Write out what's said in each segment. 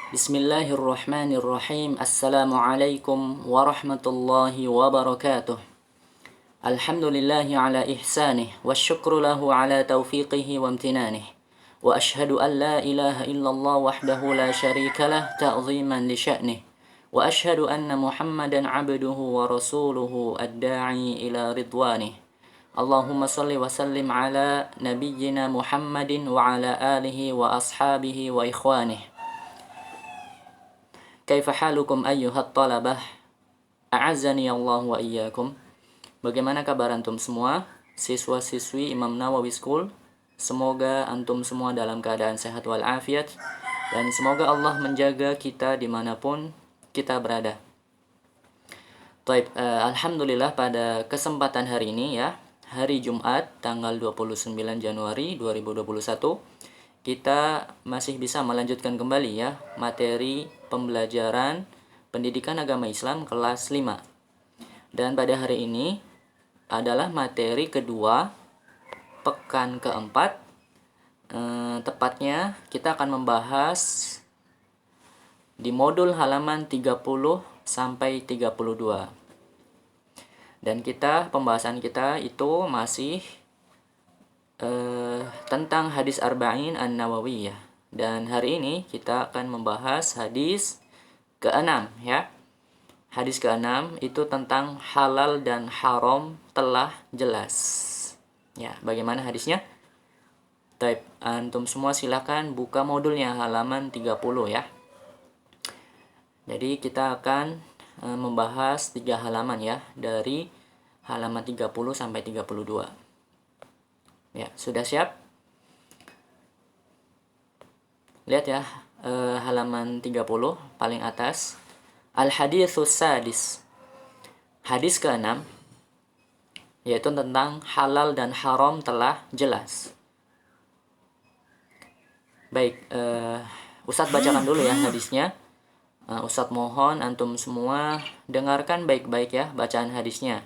Bismillahirrahmanirrahim. Assalamualaikum warahmatullahi wabarakatuh. Alhamdulillahi ala ihsanih wa syukru lahu ala taufiqihi wa amtinanih. Wa ashhadu an la ilaha illallah wahdahu la syarika lah ta'ziman li sya'nih. Wa ashhadu anna Muhammadan abduhu wa rasuluhu ad-da'i ila ridwanih. Allahumma salli wa sallim ala nabiyyina Muhammadin wa ala alihi wa ashabihi wa ikhwanih. Kaifa halukum ayyuhat talabah? A'azzani Allah wa iyyakum. Bagaimana kabar antum semua, siswa-siswi Imam Nawawi School? Semoga antum semua dalam keadaan sehat walafiat, dan semoga Allah menjaga kita dimanapun kita berada. Alhamdulillah pada kesempatan hari ini ya, hari Jumat tanggal 29 Januari 2021, kita masih bisa melanjutkan kembali ya materi pembelajaran pendidikan agama Islam kelas 5. Dan pada hari ini adalah materi kedua pekan keempat. Tepatnya kita akan membahas di modul halaman 30 sampai 32. Dan pembahasan kita itu masih tentang hadis Arba'in An-Nawawiyah. Dan hari ini kita akan membahas hadis ke-6 ya. Hadis ke-6 itu tentang halal dan haram telah jelas. Ya, bagaimana hadisnya? Antum semua silakan buka modulnya halaman 30 ya. Jadi kita akan membahas 3 halaman ya, dari halaman 30 sampai 32. Ya, sudah siap? Lihat ya, halaman 30 paling atas. Al-haditsus sadis. Hadis ke-6 yaitu tentang halal dan haram telah jelas. Baik, Ustadz bacakan dulu ya hadisnya. Ustadz mohon antum semua dengarkan baik-baik ya bacaan hadisnya,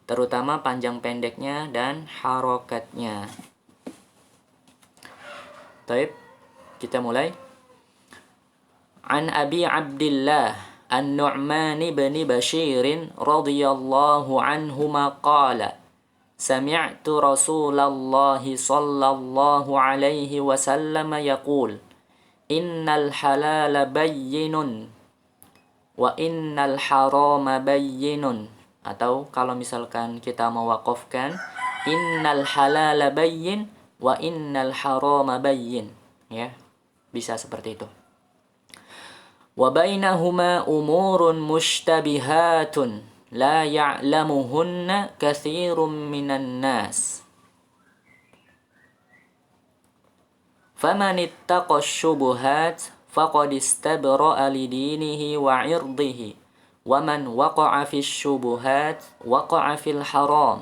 terutama panjang pendeknya dan harokatnya. Taib, kita mulai. An Abi Abdillah An-Nu'man bin Bashir radhiyallahu anhuma qala Sami'tu Rasulullah sallallahu alaihi wasallam yaqul Innal halala bayyinun wa innal harama bayyinun. Atau kalau misalkan kita mewakafkan innal halala bayyin wa innal harama bayyin ya, bisa seperti itu. Wa bainahuma umurun mushtabihatun la ya'lamuhunna katsirun minan nas. Faman ittaqa syubuhat faqad istabra'a lidinihi wa 'irdihi. وَمَنْ وَقَعَ فِي الشُّبُهَاتِ وَقَعَ فِي الْحَرَامِ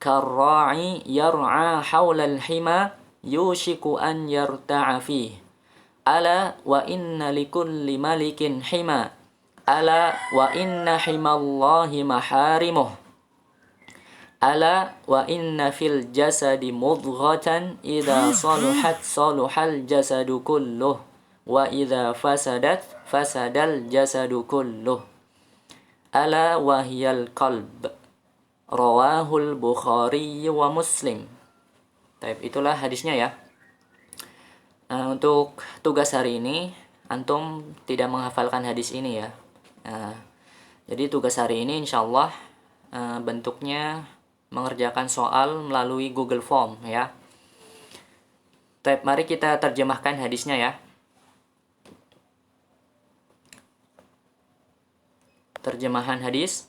كَالرَّاعِ يَرْعَى حَوْلَ الْحِمَى يُوشِكُ أَنْ يَرْتَعَ فِيهِ أَلَا وَإِنَّ لِكُلِّ مَلِكٍ حِمًى أَلَا وَإِنَّ حِمَى اللَّهِ مَحَارِمُهُ أَلَا وَإِنَّ فِي الْجَسَدِ مُضْغَةً إِذَا صَلُحَتْ صَلُحَ الْجَسَدُ كُلُّهُ وَإِذَا فَسَدَتْ فَسَدَ الْجَسَدُ كُلُّهُ Ala wahyal qalb. Rawahul Bukhari wa Muslim. Itulah hadisnya ya. Untuk tugas hari ini antum tidak menghafalkan hadis ini ya. Jadi tugas hari ini insyaallah bentuknya mengerjakan soal melalui Google Form ya. Mari kita terjemahkan hadisnya ya. Terjemahan hadis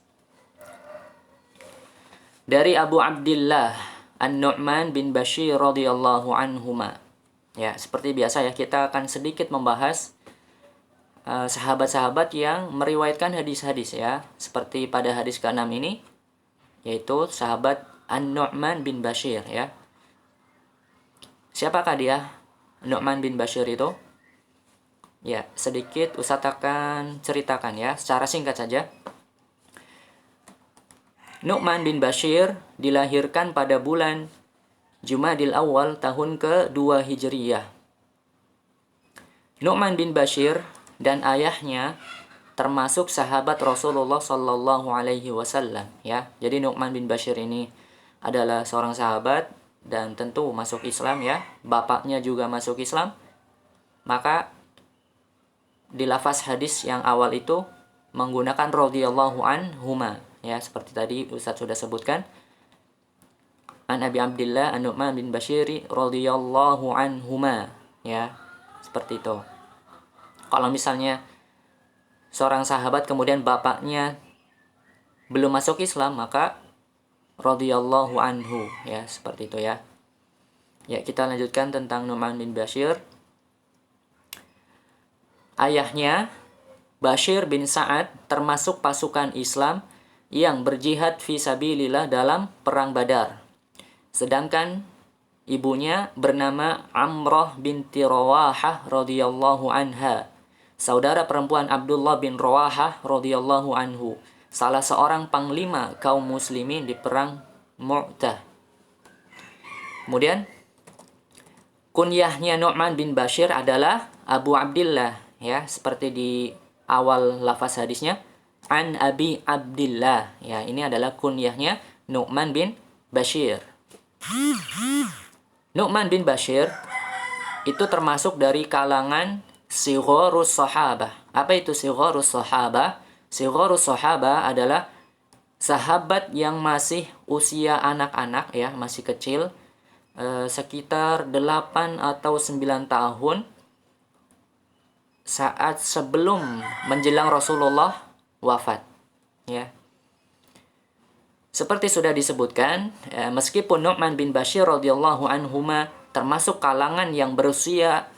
dari Abu Abdillah An-Nu'man bin Bashir radhiyallahu anhuma. Ya, seperti biasa ya, kita akan sedikit membahas sahabat-sahabat yang meriwayatkan hadis-hadis ya. Seperti pada hadis ke-6 ini, yaitu sahabat An-Nu'man bin Bashir ya. Siapakah dia? Nu'man bin Bashir itu? Ya, sedikit Ustadz akan ceritakan ya, secara singkat saja. Nu'man bin Bashir dilahirkan pada bulan Jumadil Awal tahun ke-2 Hijriyah. Nu'man bin Bashir dan ayahnya termasuk sahabat Rasulullah Sallallahu Alaihi Wasallam, ya. Jadi Nu'man bin Bashir ini adalah seorang sahabat dan tentu masuk Islam, ya. Bapaknya juga masuk Islam. Maka di lafaz hadis yang awal itu menggunakan radhiyallahu anhuma, ya, seperti tadi Ustaz sudah sebutkan. An Abi Abdillah An-Nu'man bin Bashir radhiyallahu anhuma, ya. Seperti itu. Kalau misalnya seorang sahabat kemudian bapaknya belum masuk Islam, maka radhiyallahu anhu, ya, seperti itu, ya. Ya, kita lanjutkan tentang Nu'man bin Bashir. Ayahnya Bashir bin Sa'ad termasuk pasukan Islam yang berjihad fi sabilillah dalam perang Badar. Sedangkan ibunya bernama Amrah binti Rawahah radhiyallahu anha, saudara perempuan Abdullah bin Rawahah radhiyallahu anhu, salah seorang panglima kaum muslimin di perang Mu'tah. Kemudian kunyahnya Nu'man bin Bashir adalah Abu Abdillah, ya, seperti di awal lafaz hadisnya, An Abi Abdillah, ya. Ini adalah kunyahnya Nu'man bin Bashir. Nu'man bin Bashir itu termasuk dari kalangan Sigharus Sahabah. Apa itu Sigharus Sahabah? Sigharus Sahabah adalah sahabat yang masih usia anak-anak, ya, masih kecil, sekitar 8 atau 9 tahun saat sebelum menjelang Rasulullah wafat, ya. Seperti sudah disebutkan, meskipun Nu'man bin Bashir radhiyallahu anhuma termasuk kalangan yang berusia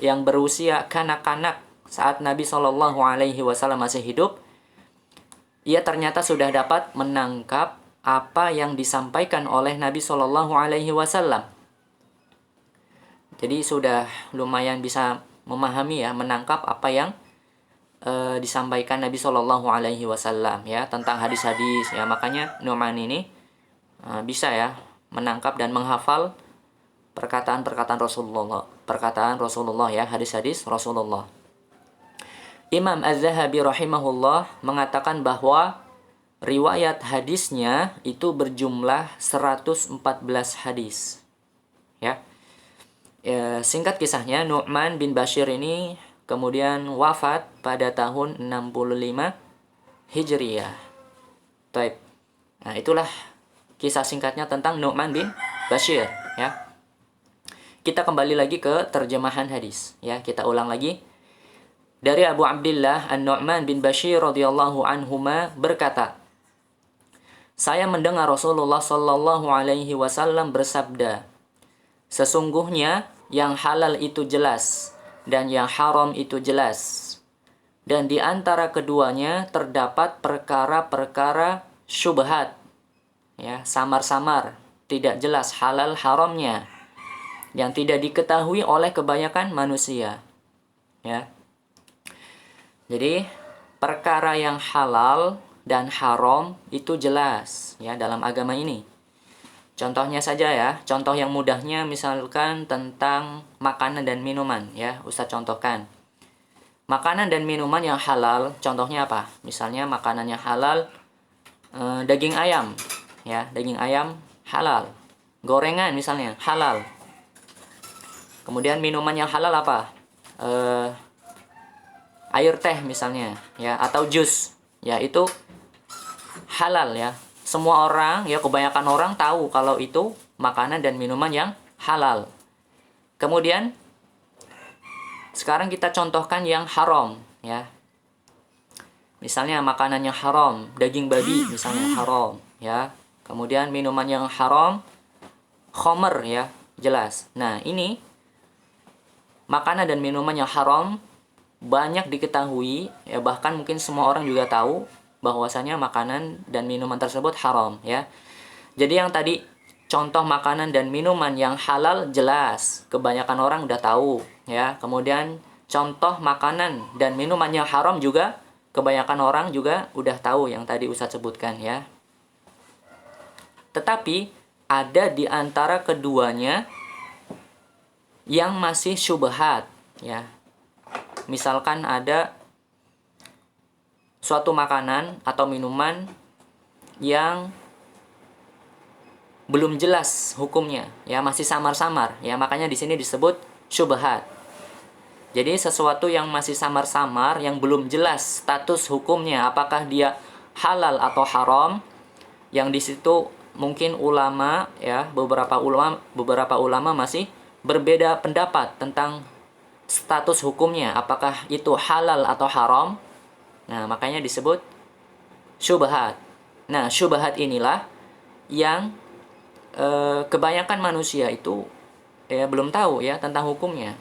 kanak-kanak saat Nabi Shallallahu alaihi wasallam masih hidup, ia ternyata sudah dapat menangkap apa yang disampaikan oleh Nabi Shallallahu alaihi wasallam. Jadi sudah lumayan bisa memahami, ya, menangkap apa yang disampaikan Nabi Shallallahu alaihi wasallam, ya, tentang hadis-hadis, ya. Makanya Nu'man ini bisa, ya, menangkap dan menghafal perkataan-perkataan Rasulullah, ya, hadis-hadis Rasulullah. Imam Az-Zahabi rahimahullah mengatakan bahwa riwayat hadisnya itu berjumlah 114 hadis, ya. Singkat kisahnya, Nu'man bin Bashir ini kemudian wafat pada tahun 65 Hijriyah. Taib. Nah, itulah kisah singkatnya tentang Nu'man bin Bashir, ya. Kita kembali lagi ke terjemahan hadis, ya. Kita ulang lagi. Dari Abu Abdillah An-Nu'man bin Bashir radhiyallahu anhuma berkata, saya mendengar Rasulullah sallallahu alaihi wasallam bersabda, sesungguhnya yang halal itu jelas dan yang haram itu jelas, dan di antara keduanya terdapat perkara-perkara syubhat, ya, samar-samar, tidak jelas halal haramnya, yang tidak diketahui oleh kebanyakan manusia, ya. Jadi perkara yang halal dan haram itu jelas, ya, dalam agama ini. Contohnya saja, ya, contoh yang mudahnya misalkan tentang makanan dan minuman, ya, Ustaz contohkan. Makanan dan minuman yang halal, contohnya apa? Misalnya makanan yang halal, daging ayam, ya, daging ayam halal. Gorengan misalnya halal. Kemudian minuman yang halal apa? Air teh misalnya, ya, atau jus, ya, itu halal, ya. Semua orang, ya, kebanyakan orang tahu kalau itu makanan dan minuman yang halal. Kemudian sekarang kita contohkan yang haram, ya. Misalnya makanan yang haram, daging babi misalnya haram, ya. Kemudian minuman yang haram, khamr, ya, jelas. Nah, ini makanan dan minuman yang haram banyak diketahui, ya, bahkan mungkin semua orang juga tahu bahwasanya makanan dan minuman tersebut haram, ya. Jadi yang tadi contoh makanan dan minuman yang halal jelas, kebanyakan orang udah tahu, ya. Kemudian contoh makanan dan minuman yang haram juga kebanyakan orang juga udah tahu yang tadi Ustaz sebutkan, ya. Tetapi ada di antara keduanya yang masih syubhat, ya. Misalkan ada suatu makanan atau minuman yang belum jelas hukumnya, ya, masih samar-samar, ya, makanya di sini disebut syubhat. Jadi sesuatu yang masih samar-samar, yang belum jelas status hukumnya, apakah dia halal atau haram, yang di situ mungkin ulama, ya, beberapa ulama masih berbeda pendapat tentang status hukumnya, apakah itu halal atau haram. Nah, makanya disebut syubhat. Nah, syubhat inilah yang kebanyakan manusia itu ya belum tahu ya tentang hukumnya.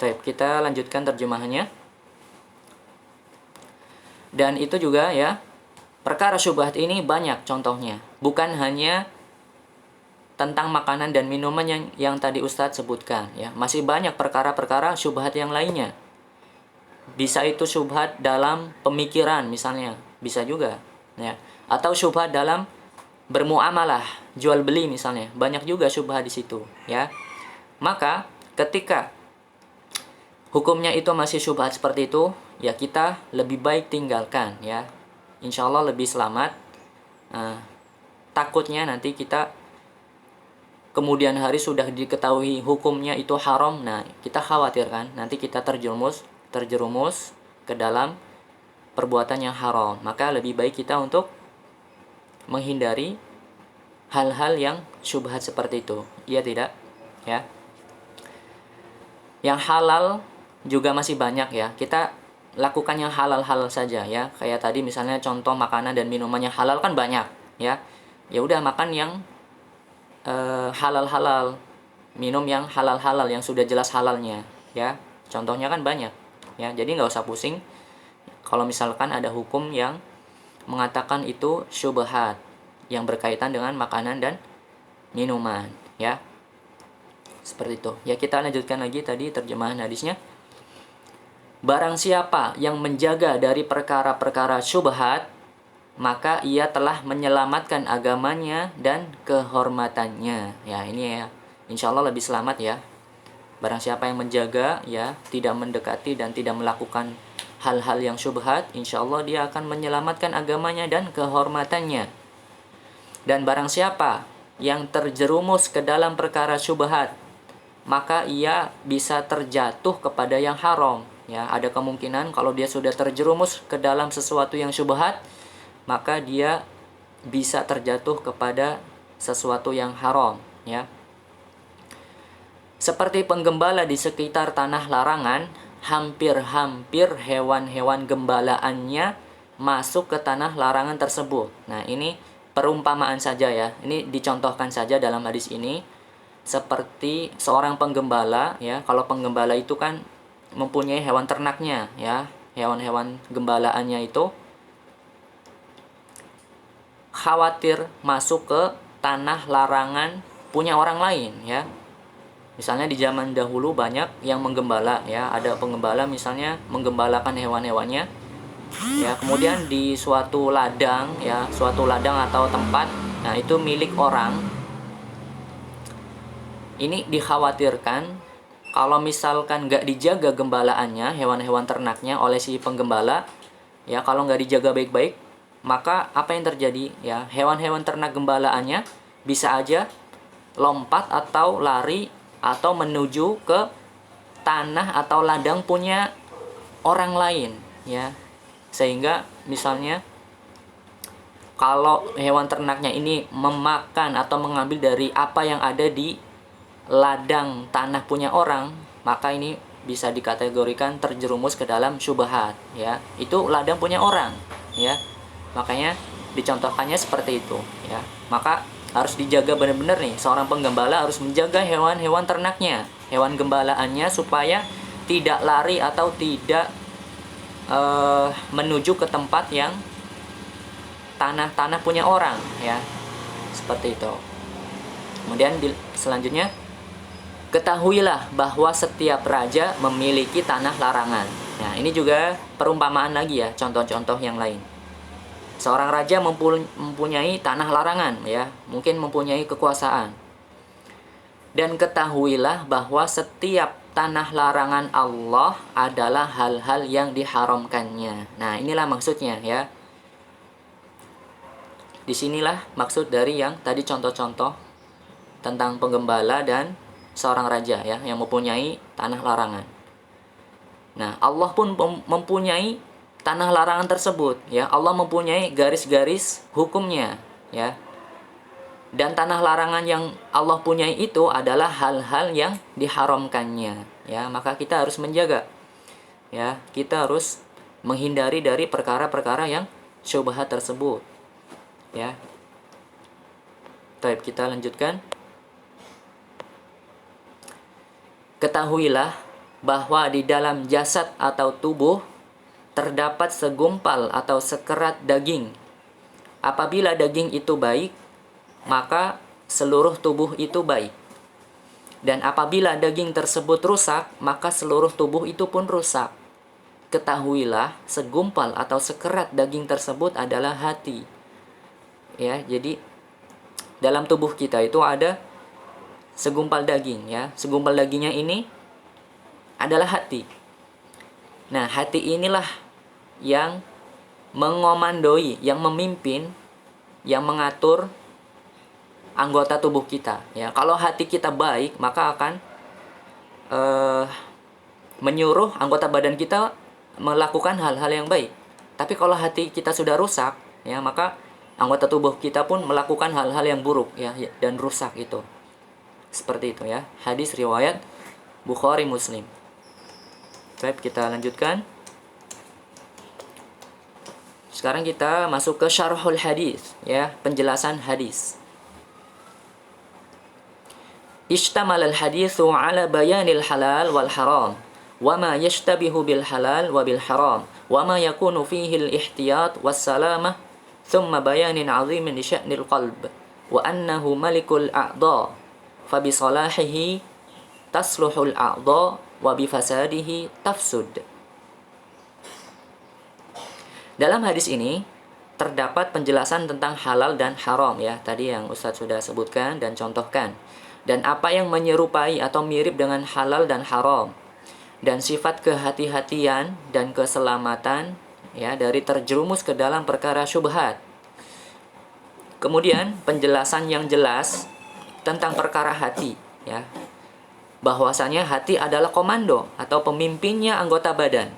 Baik, kita lanjutkan terjemahannya. Dan itu juga ya, perkara syubhat ini banyak contohnya. Bukan hanya tentang makanan dan minuman yang tadi Ustadz sebutkan ya. Masih banyak perkara-perkara syubhat yang lainnya. Bisa itu syubhat dalam pemikiran misalnya, bisa juga ya. Atau syubhat dalam bermuamalah, jual beli misalnya, banyak juga syubhat di situ ya. Maka ketika hukumnya itu masih syubhat seperti itu, ya kita lebih baik tinggalkan ya. Insya Allah lebih selamat. Takutnya nanti kita kemudian hari sudah diketahui hukumnya itu haram, nah kita khawatir kan nanti kita terjerumus ke dalam perbuatan yang haram. Maka lebih baik kita untuk menghindari hal-hal yang syubhat seperti itu. Iya tidak? Ya. Yang halal juga masih banyak ya. Kita lakukan yang halal-halal saja ya. Kayak tadi misalnya contoh makanan dan minuman yang halal kan banyak ya. Ya udah makan yang halal-halal, minum yang halal-halal yang sudah jelas halalnya ya. Contohnya kan banyak ya. Jadi nggak usah pusing kalau misalkan ada hukum yang mengatakan itu syubhat yang berkaitan dengan makanan dan minuman ya. Seperti itu. Ya, kita lanjutkan lagi tadi terjemahan hadisnya. Barang siapa yang menjaga dari perkara-perkara syubhat, maka ia telah menyelamatkan agamanya dan kehormatannya. Ya, ini ya. Insya Allah lebih selamat ya. Barang siapa yang menjaga ya, tidak mendekati dan tidak melakukan hal-hal yang syubhat, insya Allah dia akan menyelamatkan agamanya dan kehormatannya. Dan barang siapa yang terjerumus ke dalam perkara syubhat, maka ia bisa terjatuh kepada yang haram. Ya, ada kemungkinan kalau dia sudah terjerumus ke dalam sesuatu yang syubhat, maka dia bisa terjatuh kepada sesuatu yang haram. Ya. Seperti penggembala di sekitar tanah larangan, hampir-hampir hewan-hewan gembalaannya masuk ke tanah larangan tersebut. Nah, ini perumpamaan saja ya. Ini dicontohkan saja dalam hadis ini. Seperti seorang penggembala ya. Kalau penggembala itu kan mempunyai hewan ternaknya ya. Hewan-hewan gembalaannya itu khawatir masuk ke tanah larangan punya orang lain ya. Misalnya di zaman dahulu banyak yang menggembala ya, ada penggembala misalnya menggembalakan hewan-hewannya ya, kemudian di suatu ladang ya, suatu ladang atau tempat, nah itu milik orang. Ini dikhawatirkan kalau misalkan nggak dijaga gembalaannya, hewan-hewan ternaknya oleh si penggembala ya, kalau nggak dijaga baik-baik, maka apa yang terjadi ya, hewan-hewan ternak gembalaannya bisa aja lompat atau lari atau menuju ke tanah atau ladang punya orang lain ya. Sehingga misalnya kalau hewan ternaknya ini memakan atau mengambil dari apa yang ada di ladang tanah punya orang, maka ini bisa dikategorikan terjerumus ke dalam syubhat ya. Itu ladang punya orang ya. Makanya dicontohkannya seperti itu ya. Maka harus dijaga benar-benar nih, seorang penggembala harus menjaga hewan-hewan ternaknya, hewan gembalaannya, supaya tidak lari atau tidak menuju ke tempat yang tanah punya orang ya, seperti itu. Kemudian selanjutnya, ketahuilah bahwa setiap raja memiliki tanah larangan. Nah, ini juga perumpamaan lagi ya, contoh-contoh yang lain. Seorang raja mempunyai tanah larangan ya, mungkin mempunyai kekuasaan. Dan ketahuilah bahwa setiap tanah larangan Allah adalah hal-hal yang diharamkannya. Nah, inilah maksudnya ya. Disinilah maksud dari yang tadi contoh-contoh tentang penggembala dan seorang raja ya yang mempunyai tanah larangan. Nah, Allah pun mempunyai tanah larangan tersebut ya. Allah mempunyai garis-garis hukumnya ya. Dan tanah larangan yang Allah punyai itu adalah hal-hal yang diharamkannya ya. Maka kita harus menjaga ya. Kita harus menghindari dari perkara-perkara yang syubhat tersebut ya. Baik, kita lanjutkan. Ketahuilah bahwa di dalam jasad atau tubuh terdapat segumpal atau sekerat daging. Apabila daging itu baik, maka seluruh tubuh itu baik. Dan apabila daging tersebut rusak, maka seluruh tubuh itu pun rusak. Ketahuilah, segumpal atau sekerat daging tersebut adalah hati. Ya, jadi dalam tubuh kita itu ada segumpal daging ya. Segumpal dagingnya ini adalah hati. Nah, hati inilah yang mengomandoi, yang memimpin, yang mengatur anggota tubuh kita ya. Kalau hati kita baik, maka akan menyuruh anggota badan kita melakukan hal-hal yang baik. Tapi kalau hati kita sudah rusak ya, maka anggota tubuh kita pun melakukan hal-hal yang buruk ya dan rusak itu. Seperti itu ya. Hadis riwayat Bukhari Muslim. Baik, kita lanjutkan. Sekarang kita masuk ke syarhul hadis ya, penjelasan hadis. Ishtamal al-hadithu ala bayanil halal wal haram wa ma yashtabihu bil halal wa bil haram wa ma yakunu fihi al-ihtiyat was salamah thumma bayanin 'azimin li sya'nil qalb wa annahu malikul a'dha fa bi salahihi tasluhul a'dha wa bi fasadihi tafsud. Dalam hadis ini terdapat penjelasan tentang halal dan haram ya, tadi yang Ustadz sudah sebutkan dan contohkan. Dan apa yang menyerupai atau mirip dengan halal dan haram, dan sifat kehati-hatian dan keselamatan ya dari terjerumus ke dalam perkara syubhat. Kemudian penjelasan yang jelas tentang perkara hati ya, bahwasanya hati adalah komando atau pemimpinnya anggota badan.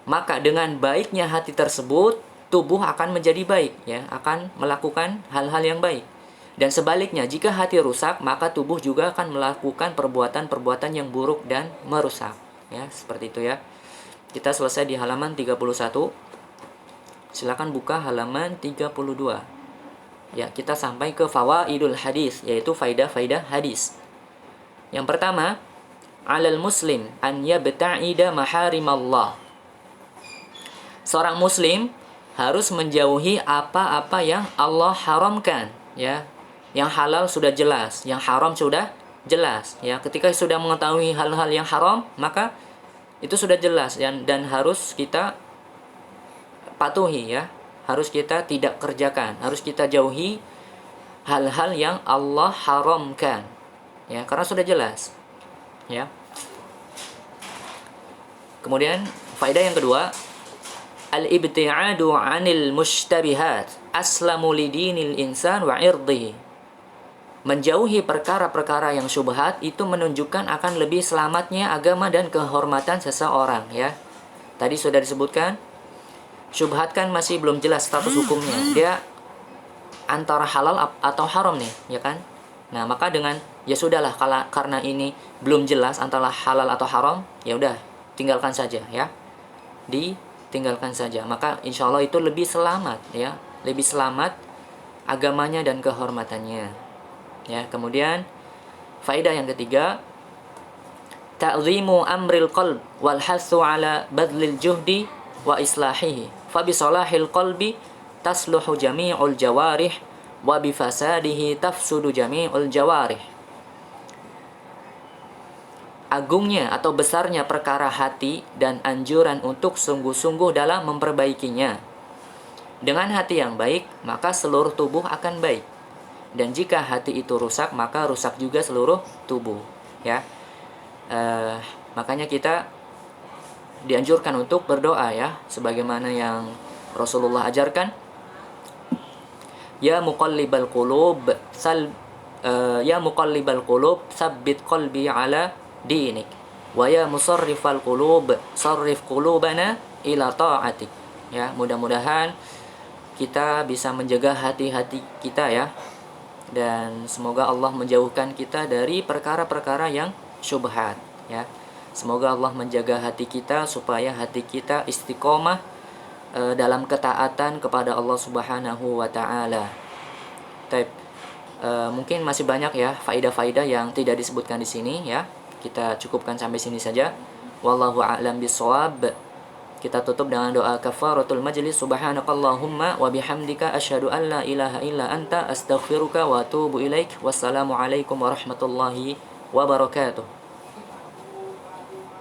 Maka dengan baiknya hati tersebut, tubuh akan menjadi baik ya, akan melakukan hal-hal yang baik. Dan sebaliknya, jika hati rusak, maka tubuh juga akan melakukan perbuatan-perbuatan yang buruk dan merusak. Ya, seperti itu ya. Kita selesai di halaman 31. Silakan buka halaman 32. Ya, kita sampai ke fawaidul hadis, yaitu faidah-faidah hadis. Yang pertama, 'alal muslim an yabta'ida maharimallah. Seorang muslim harus menjauhi apa-apa yang Allah haramkan, ya. Yang halal sudah jelas, yang haram sudah jelas ya. Ketika sudah mengetahui hal-hal yang haram, maka itu sudah jelas dan harus kita patuhi ya. Harus kita tidak kerjakan, harus kita jauhi hal-hal yang Allah haramkan. Ya, karena sudah jelas. Ya. Kemudian faedah yang kedua, al-ibti'adu 'anil mushtabihat aslamu lidinil insan wa 'irdihi. Menjauhi perkara-perkara yang syubhat itu menunjukkan akan lebih selamatnya agama dan kehormatan seseorang ya. Tadi sudah disebutkan, syubhat kan masih belum jelas status hukumnya. Dia antara halal atau haram nih, ya kan? Nah, maka dengan ya sudahlah karena ini belum jelas antara halal atau haram, ya udah tinggalkan saja ya. Ditinggalkan saja. Maka insya Allah itu lebih selamat ya, lebih selamat agamanya dan kehormatannya. Ya, kemudian faedah yang ketiga, ta'zimu amril qalb wal hasu ala badlil juhdi wa islahihi. Fa bi salahil qalbi tasluhu jami'ul jawarih wa bi fasadihi tafsudu jami'ul jawarih. Agungnya atau besarnya perkara hati dan anjuran untuk sungguh-sungguh dalam memperbaikinya. Dengan hati yang baik, maka seluruh tubuh akan baik. Dan jika hati itu rusak, maka rusak juga seluruh tubuh ya. Makanya kita dianjurkan untuk berdoa ya, sebagaimana yang Rasulullah ajarkan. Ya muqallibal qulub ya muqallibal qulub tsabbit qalbi ala dinik. Wa ya musarrifal qulub sarrif qulubana ila ta'atik. Ya, mudah-mudahan kita bisa menjaga hati-hati kita ya. Dan semoga Allah menjauhkan kita dari perkara-perkara yang syubhat ya. Semoga Allah menjaga hati kita supaya hati kita istiqomah dalam ketaatan kepada Allah Subhanahu wa taala. Mungkin masih banyak ya faidah-faidah yang tidak disebutkan di sini ya. Kita cukupkan sampai sini saja. Wallahu a'lam bishawab. Kita tutup dengan doa kafaratul majlis. Subhanakallahumma wa bihamdika asyhadu an la ilaha illa anta astaghfiruka wa atubu ilaik. Wassalamualaikum warahmatullahi wabarakatuh.